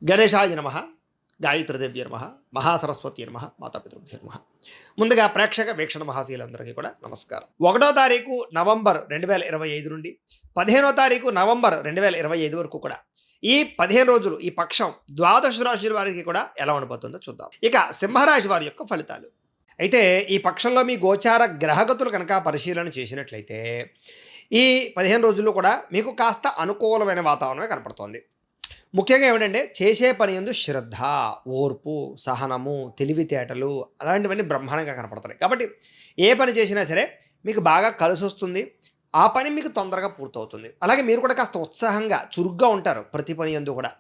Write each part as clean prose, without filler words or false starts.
గణేశాయ నమ, గాయత్రీదేవ్య నమ, మహాసరస్వతి నమ, మాతాపితృభ్యో నమ. ముందుగా ప్రేక్షక వీక్షణ మహాశీలందరికీ కూడా నమస్కారం. 1వ తారీఖు నవంబర్ 2025 నుండి 15వ తారీఖు నవంబర్ 2025 వరకు కూడా ఈ 15 రోజులు ఈ పక్షం ద్వాదశ రాశుల వారికి కూడా ఎలా ఉండబోతుందో చూద్దాం. ఇక సింహరాశి వారి యొక్క ఫలితాలు. అయితే ఈ పక్షంలో మీ గోచార గ్రహగతులు కనుక పరిశీలన చేసినట్లయితే ఈ 15 రోజుల్లో కూడా మీకు కాస్త అనుకూలమైన వాతావరణమే కనపడుతోంది. ముఖ్యంగా ఏమిటంటే చేసే పని యందు శ్రద్ధ, ఓర్పు, సహనము, తెలివితేటలు అలాంటివన్నీ బ్రహ్మాండంగా కనపడతాయి. కాబట్టి ఏ పని చేసినా సరే మీకు బాగా కలిసి వస్తుంది. ఆ పని మీకు తొందరగా పూర్తవుతుంది. అలాగే మీరు కూడా కాస్త ఉత్సాహంగా చురుగ్గా ఉంటారు. ప్రతి పని యందు కూడా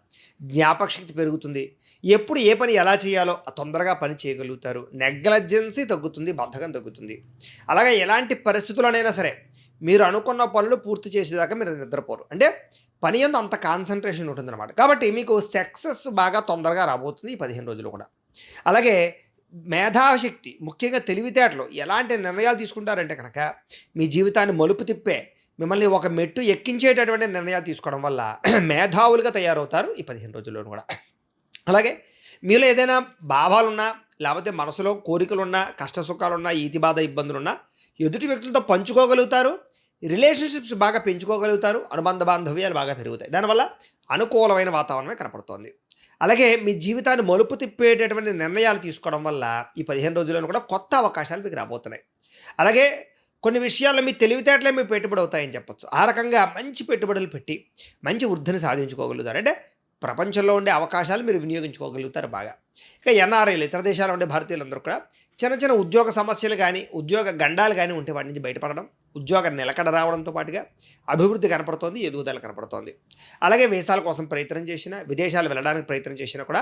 జ్ఞాపకశక్తి పెరుగుతుంది. ఎప్పుడు ఏ పని ఎలా చేయాలో తొందరగా పని చేయగలుగుతారు. నెగ్లజెన్సీ తగ్గుతుంది, బద్ధకం తగ్గుతుంది. అలాగే ఎలాంటి పరిస్థితులనైనా సరే మీరు అనుకున్న పనులు పూర్తి చేసేదాకా మీరు నిద్రపోరు. అంటే పని యందు అంత కాన్సన్ట్రేషన్ ఉంటుందన్నమాట. కాబట్టి మీకు సక్సెస్ బాగా తొందరగా రాబోతుంది ఈ 15 రోజులు కూడా. అలాగే మేధాశక్తి, ముఖ్యంగా తెలివితేటలు, ఎలాంటి నిర్ణయాలు తీసుకుంటారంటే కనుక మీ జీవితాన్ని మలుపు తిప్పే, మిమ్మల్ని ఒక మెట్టు ఎక్కించేటటువంటి నిర్ణయాలు తీసుకోవడం వల్ల మేధావులుగా తయారవుతారు ఈ 15 రోజుల్లో కూడా. అలాగే మీలో ఏదైనా భావాలున్నా, లేకపోతే మనసులో కోరికలున్నా, కష్ట సుఖాలున్నా, ఈతి బాధ ఇబ్బందులున్నా ఎదుటి వ్యక్తులతో పంచుకోగలుగుతారు. రిలేషన్షిప్స్ బాగా పెంచుకోగలుగుతారు. అనుబంధ బాంధవ్యాలు బాగా పెరుగుతాయి. దానివల్ల అనుకూలమైన వాతావరణమే కనపడుతోంది. అలాగే మీ జీవితాన్ని మలుపు తిప్పేటటువంటి నిర్ణయాలు తీసుకోవడం వల్ల ఈ 15 రోజుల్లో కూడా కొత్త అవకాశాలు మీకు రాబోతున్నాయి. అలాగే కొన్ని విషయాల్లో మీ తెలివితేటలే మీ పెట్టుబడి అవుతాయని చెప్పొచ్చు. ఆ రకంగా మంచి పెట్టుబడులు పెట్టి మంచి వృద్ధిని సాధించుకోగలుగుతారు. అంటే ప్రపంచంలో ఉండే అవకాశాలు మీరు వినియోగించుకోగలుగుతారు బాగా. ఇక ఎన్ఆర్ఐలు, ఇతర దేశాల్లో ఉండే భారతీయులందరూ కూడా చిన్న చిన్న ఉద్యోగ సమస్యలు కానీ, ఉద్యోగ గండాలు కానీ ఉంటే వాటి నుంచి బయటపడడం, ఉద్యోగ నిలకడ రావడంతో పాటుగా అభివృద్ధి కనపడుతోంది, ఎదుగుదల కనపడుతోంది. అలాగే వీసాల కోసం ప్రయత్నం చేసినా, విదేశాలు వెళ్ళడానికి ప్రయత్నం చేసినా కూడా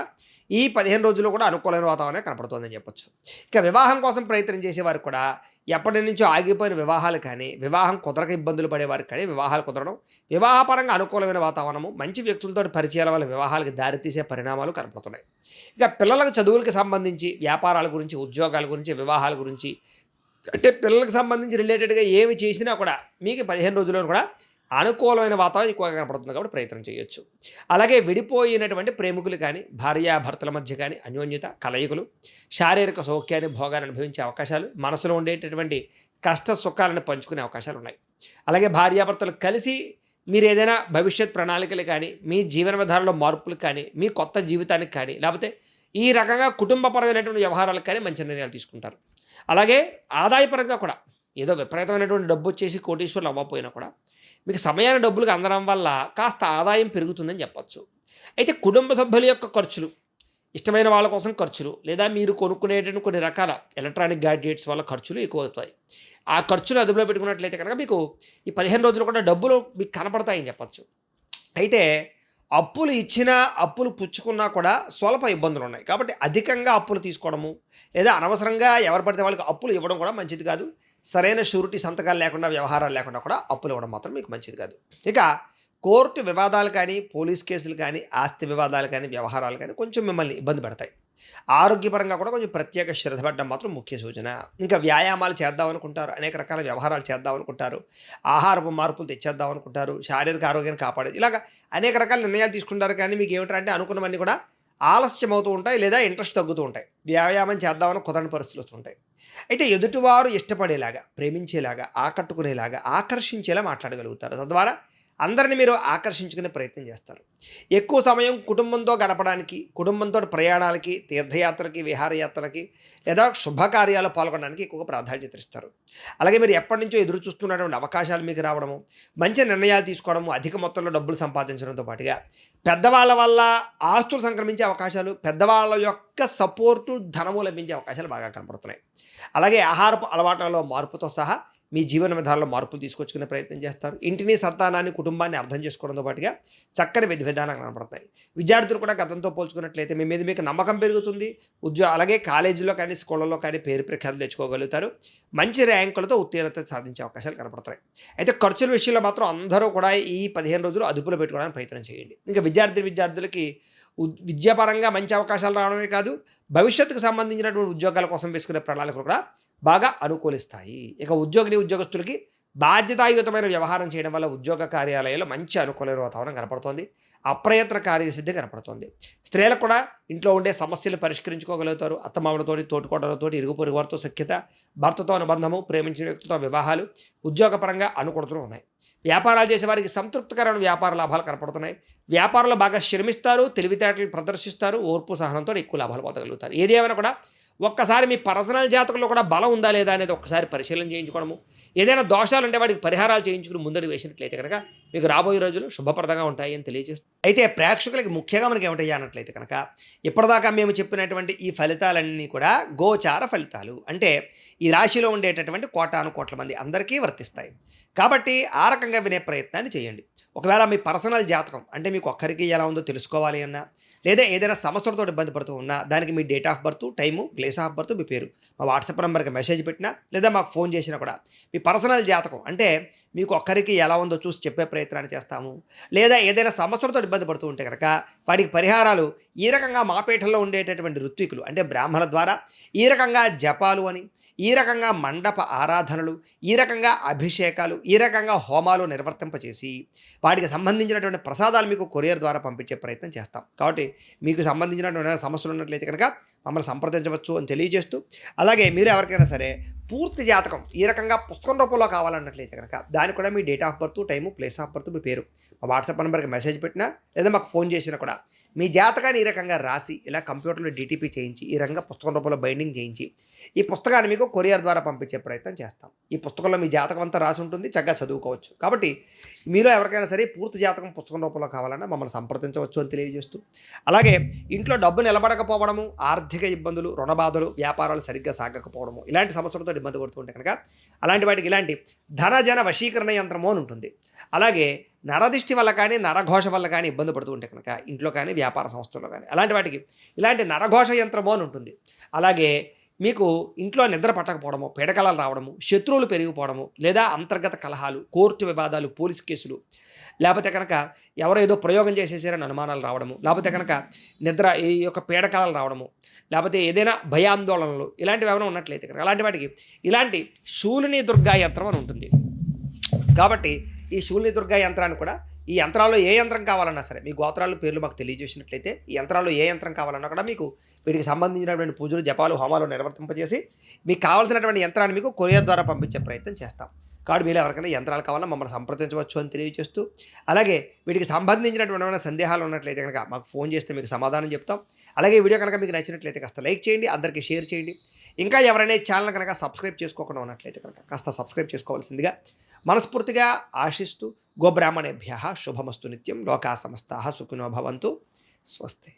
ఈ 15 రోజుల్లో కూడా అనుకూలమైన వాతావరణం కనపడుతోందని చెప్పొచ్చు. ఇక వివాహం కోసం ప్రయత్నం చేసేవారు కూడా ఎప్పటి నుంచో ఆగిపోయిన వివాహాలు కానీ, వివాహం కుదరక ఇబ్బందులు పడేవారికి కానీ వివాహాలు కుదరడం, వివాహపరంగా అనుకూలమైన వాతావరణము, మంచి వ్యక్తులతో పరిచయాల వల్ల వివాహాలకు దారితీసే పరిణామాలు కనపడుతున్నాయి. ఇక పిల్లలకు చదువులకు సంబంధించి, వ్యాపారాల గురించి, ఉద్యోగాల గురించి, వివాహాల గురించి, అంటే పిల్లలకు సంబంధించి రిలేటెడ్గా ఏమి చేసినా కూడా మీకు 15 రోజుల్లో కూడా అనుకూలమైన వాతావరణం ఎక్కువగా కనపడుతుంది. కాబట్టి ప్రయత్నం చేయొచ్చు. అలాగే విడిపోయినటువంటి ప్రేమికులు కానీ, భార్యాభర్తల మధ్య కానీ అన్యోన్యత, కలయికలు, శారీరక సౌఖ్యాన్ని, భోగాన్ని అనుభవించే అవకాశాలు, మనసులో ఉండేటటువంటి కష్ట సుఖాలను పంచుకునే అవకాశాలు ఉన్నాయి. అలాగే భార్యాభర్తలు కలిసి మీరు ఏదైనా భవిష్యత్ ప్రణాళికలు కానీ, మీ జీవన విధానంలో మార్పులు కానీ, మీ కొత్త జీవితానికి కానీ, లేకపోతే ఈ రకంగా కుటుంబపరమైనటువంటి వ్యవహారాలకు కానీ మంచి నిర్ణయాలు తీసుకుంటారు. అలాగే ఆదాయపరంగా కూడా ఏదో విపరీతమైనటువంటి డబ్బు వచ్చేసి కోటీశ్వరులు అవ్వకపోయినా కూడా మీకు సమయాన్ని డబ్బులకు అందడం వల్ల కాస్త ఆదాయం పెరుగుతుందని చెప్పచ్చు. అయితే కుటుంబ సభ్యుల యొక్క ఖర్చులు, ఇష్టమైన వాళ్ళ కోసం ఖర్చులు, లేదా మీరు కొనుక్కునేటువంటి కొన్ని రకాల ఎలక్ట్రానిక్ గ్యాడ్జెట్స్ వల్ల ఖర్చులు ఎక్కువ అవుతాయి. ఆ ఖర్చులు అదుపులో పెట్టుకున్నట్లయితే కనుక మీకు ఈ 15 రోజులు కూడా డబ్బులు మీకు కనపడతాయని చెప్పచ్చు. అయితే అప్పులు ఇచ్చినా, అప్పులు పుచ్చుకున్నా కూడా స్వల్ప ఇబ్బందులు ఉన్నాయి. కాబట్టి అధికంగా అప్పులు తీసుకోవడము, లేదా అనవసరంగా ఎవరు పడితే వాళ్ళకి అప్పులు ఇవ్వడం కూడా మంచిది కాదు. సరైన షూరిటీ సంతకాలు లేకుండా, వ్యవహారాలు లేకుండా కూడా అప్పులు ఇవ్వడం మాత్రం మీకు మంచిది కాదు. ఇక కోర్టు వివాదాలు కానీ, పోలీస్ కేసులు కానీ, ఆస్తి వివాదాలు కానీ, వ్యవహారాలు కానీ కొంచెం మిమ్మల్ని ఇబ్బంది పెడతాయి. ఆరోగ్యపరంగా కూడా కొంచెం ప్రత్యేక శ్రద్ధ పడడం మాత్రం ముఖ్య సూచన. ఇంకా వ్యాయామాలు చేద్దాం అనుకుంటారు, అనేక రకాల వ్యవహారాలు చేద్దాం అనుకుంటారు, ఆహారపు మార్పులు తెచ్చేద్దాం అనుకుంటారు, శారీరక ఆరోగ్యాన్ని కాపాడేది, ఇలాగ అనేక రకాల నిర్ణయాలు తీసుకుంటారు. కానీ మీకు ఏమిటంటే అనుకున్నవన్నీ కూడా ఆలస్యం అవుతూ ఉంటాయి, లేదా ఇంట్రెస్ట్ తగ్గుతూ ఉంటాయి. వ్యాయామం చేద్దామని కుదరని పరిస్థితులు వస్తుంటాయి. అయితే ఎదుటివారు ఇష్టపడేలాగా, ప్రేమించేలాగా, ఆకట్టుకునేలాగా, ఆకర్షించేలా మాట్లాడగలుగుతారు. తద్వారా అందరిని మీరు ఆకర్షించుకునే ప్రయత్నం చేస్తారు. ఎక్కువ సమయం కుటుంబంతో గడపడానికి, కుటుంబంతో ప్రయాణాలకి, తీర్థయాత్రలకి, విహారయాత్రలకి, లేదా శుభకార్యాలు పాల్గొనడానికి ఎక్కువగా ప్రాధాన్యత ఇస్తారు. అలాగే మీరు ఎప్పటి నుంచో ఎదురు చూస్తున్నటువంటి అవకాశాలు మీకు రావడము, మంచి నిర్ణయాలు తీసుకోవడము, అధిక మొత్తంలో డబ్బులు సంపాదించడంతో పాటుగా పెద్దవాళ్ళ వల్ల ఆస్తులు సంక్రమించే అవకాశాలు, పెద్దవాళ్ళ యొక్క సపోర్టు, ధనము లభించే అవకాశాలు బాగా కనపడుతున్నాయి. అలాగే ఆహారపు అలవాట్లలో మార్పుతో సహా మీ జీవన విధానంలో మార్పులు తీసుకొచ్చుకునే ప్రయత్నం చేస్తారు. ఇంటిని, సంతానాన్ని, కుటుంబాన్ని అర్థం చేసుకోవడంతో పాటుగా చక్కని విధి విధానాలు కనపడతాయి. విద్యార్థులు కూడా గతంతో పోల్చుకున్నట్లయితే మీ మీద మీకు నమ్మకం పెరుగుతుంది. అలాగే కాలేజీలో కానీ, స్కూళ్ళలో కానీ పేరు ప్రఖ్యాతులు తెచ్చుకోగలుగుతారు. మంచి ర్యాంకులతో ఉత్తీర్ణత సాధించే అవకాశాలు కనపడతాయి. అయితే ఖర్చుల విషయంలో మాత్రం అందరూ కూడా ఈ 15 రోజులు అదుపులో పెట్టుకోవడానికి ప్రయత్నం చేయండి. ఇంకా విద్యార్థులకి విద్యాపరంగా మంచి అవకాశాలు రావడమే కాదు, భవిష్యత్తుకు సంబంధించినటువంటి ఉద్యోగాల కోసం వేసుకునే ప్రణాళికలు కూడా బాగా అనుకూలిస్తాయి. ఇక ఉద్యోగులకి బాధ్యతాయుతమైన వ్యవహారం చేయడం వల్ల ఉద్యోగ కార్యాలయాల్లో మంచి అనుకూల వాతావరణం కనపడుతోంది. అప్రయత్న కార్యసిద్ధి కనపడుతోంది. స్త్రీలకు కూడా ఇంట్లో ఉండే సమస్యలు పరిష్కరించుకోగలుగుతారు. అత్తమామలతోటి, తోటికోడలతోటి, ఇరుగు పొరుగు వారితో సఖ్యత, భర్తతో అనుబంధము, ప్రేమించిన వ్యక్తితో వివాహాలు, ఉద్యోగపరంగా అనుకూలతలు ఉన్నాయి. వ్యాపారాలు చేసే వారికి సంతృప్తికరమైన వ్యాపార లాభాలు కనపడుతున్నాయి. వ్యాపారంలో బాగా శ్రమిస్తారు, తెలివితేటలు ప్రదర్శిస్తారు, ఓర్పు సహనంతో ఎక్కువ లాభాలు పొందగలుగుతారు. ఏది ఏమైనా కూడా ఒక్కసారి మీ పర్సనల్ జాతకంలో కూడా బలం ఉందా లేదా అనేది ఒక్కసారి పరిశీలన చేయించుకోవడము, ఏదైనా దోషాలు ఉంటే వాటికి పరిహారాలు చేయించుకుని ముందడుగు వేసినట్లయితే కనుక మీకు రాబోయే రోజులు శుభప్రదంగా ఉంటాయి అని తెలియజేస్తుంది. అయితే ప్రేక్షకులకి ముఖ్యంగా మనకి ఏమిటయ్యా అన్నట్లయితే కనుక ఇప్పటిదాకా మేము చెప్పినటువంటి ఈ ఫలితాలన్నీ కూడా గోచార ఫలితాలు, అంటే ఈ రాశిలో ఉండేటటువంటి కోటాను కోట్ల మంది అందరికీ వర్తిస్తాయి. కాబట్టి ఆ రకంగా వినే ప్రయత్నాన్ని చేయండి. ఒకవేళ మీ పర్సనల్ జాతకం అంటే మీకు ఒక్కరికి ఎలా ఉందో తెలుసుకోవాలి అన్నా, లేదా ఏదైనా సమస్యలతో ఇబ్బంది పడుతూ ఉన్నా దానికి మీ date of birth, time, place of birth, మీ పేరు మా వాట్సాప్ నెంబర్కి మెసేజ్ పెట్టినా లేదా మాకు ఫోన్ చేసినా కూడా మీ పర్సనల్ జాతకం అంటే మీకు ఒక్కరికి ఎలా ఉందో చూసి చెప్పే ప్రయత్నాన్ని చేస్తాము. లేదా ఏదైనా సమస్యలతో ఇబ్బంది పడుతూ ఉంటే కనుక వాటికి పరిహారాలు ఈ రకంగా మా పీఠంలో ఉండేటటువంటి ఋత్వికులు అంటే బ్రాహ్మణుల ద్వారా ఈ రకంగా జపాలు అని, ఈ రకంగా మండప ఆరాధనలు, ఈ రకంగా అభిషేకాలు, ఈ రకంగా హోమాలు నిర్వర్తింపచేసి వాటికి సంబంధించినటువంటి ప్రసాదాలు మీకు కొరియర్ ద్వారా పంపించే ప్రయత్నం చేస్తాం. కాబట్టి మీకు సంబంధించినటువంటి సమస్యలు ఉన్నట్లయితే కనుక మమ్మల్ని సంప్రదించవచ్చు అని తెలియజేస్తూ, అలాగే మీరు ఎవరికైనా సరే పూర్తి జాతకం ఈ రకంగా పుస్తకం రూపంలో కావాలన్నట్లయితే కనుక దానికి కూడా మీ date of birth, time, place of birth, మీ పేరు మా వాట్సాప్ నెంబర్కి మెసేజ్ పెట్టినా లేదా మాకు ఫోన్ చేసినా కూడా మీ జాతకాన్ని ఈ రకంగా రాసి ఇలా కంప్యూటర్లో డిటిపి చేయించి ఈ రకంగా పుస్తకం రూపంలో బైండింగ్ చేయించి ఈ పుస్తకాన్ని మీకు కొరియర్ ద్వారా పంపించే ప్రయత్నం చేస్తాం. ఈ పుస్తకంలో మీ జాతకం అంతా రాసి ఉంటుంది, చక్కగా చదువుకోవచ్చు. కాబట్టి మీలో ఎవరికైనా సరే పూర్తి జాతకం పుస్తకం రూపంలో కావాలన్నా మమ్మల్ని సంప్రదించవచ్చు అని తెలియజేస్తూ, అలాగే ఇంట్లో డబ్బు నిలబడకపోవడము, ఆర్థిక ఇబ్బందులు, రుణ బాధలు, వ్యాపారాలు సరిగ్గా సాగకపోవడము ఇలాంటి సమస్యలతో ఇబ్బంది పడుతుంటే కనుక అలాంటి వాటికి ఇలాంటి ధనజన వశీకరణ యంత్రము అని ఉంటుంది. అలాగే నరదిష్టి వల్ల కానీ, నరఘోష వల్ల కానీ ఇబ్బంది పడుతూ ఉంటే కనుక ఇంట్లో కానీ, వ్యాపార సంస్థల్లో కానీ అలాంటి వాటికి ఇలాంటి నరఘోష యంత్రము అని ఉంటుంది. అలాగే మీకు ఇంట్లో నిద్ర పట్టకపోవడము, పీడకలలు రావడము, శత్రువులు పెరిగిపోవడము, లేదా అంతర్గత కలహాలు, కోర్టు వివాదాలు, పోలీస్ కేసులు, లేకపోతే కనుక ఎవరో ఏదో ప్రయోగం చేసేసారని అనుమానాలు రావడము, లేకపోతే కనుక నిద్ర ఈ యొక్క పీడకలలు రావడము, లేకపోతే ఏదైనా భయాందోళనలు ఇలాంటివి ఏమైనా ఉన్నట్లయితే కనుక అలాంటి వాటికి ఇలాంటి శూలిని దుర్గా యంత్రం అని ఉంటుంది. కాబట్టి ఈ శూలిని దుర్గా యంత్రాన్ని కూడా ఈ యంత్రాల్లో ఏ యంత్రం కావాలన్నా సరే మీ గోత్రాల పేర్లు మాకు తెలియజేసినట్లయితే ఈ యంత్రాల్లో ఏ యంత్రం కావాలన్నా కూడా మీకు వీటికి సంబంధించినటువంటి పూజలు, జపాలు, హోమాలు నిర్వర్తింపజేసి మీకు కావాల్సినటువంటి యంత్రాన్ని మీకు కొరియర్ ద్వారా పంపించే ప్రయత్నం చేస్తాం. కాబట్టి మీరు ఎవరికైనా యంత్రాలు కావాలన్నా మమ్మల్ని సంప్రదించవచ్చు అని తెలియజేస్తూ, అలాగే వీటికి సంబంధించినటువంటి సందేహాలు ఉన్నట్లయితే కనుక మాకు ఫోన్ చేస్తే మీకు సమాధానం చెప్తాం. అలాగే ఈ వీడియో కనుక మీకు నచ్చినట్లయితే కాస్త లైక్ చేయండి, అందరికీ షేర్ చేయండి. ఇంకా ఎవరైనా ఛానల్ కనుక సబ్స్క్రైబ్ చేసుకోకుండా ఉన్నట్లయితే కనుక కాస్త సబ్స్క్రైబ్ చేసుకోవాల్సిందిగా మనస్ఫూర్తిగా ఆశిస్తూ, గోబ్రాహ్మణేభ్యః శుభమస్తు నిత్యం, లోకా సమస్తాః సుఖినో భవంతు, స్వస్తి.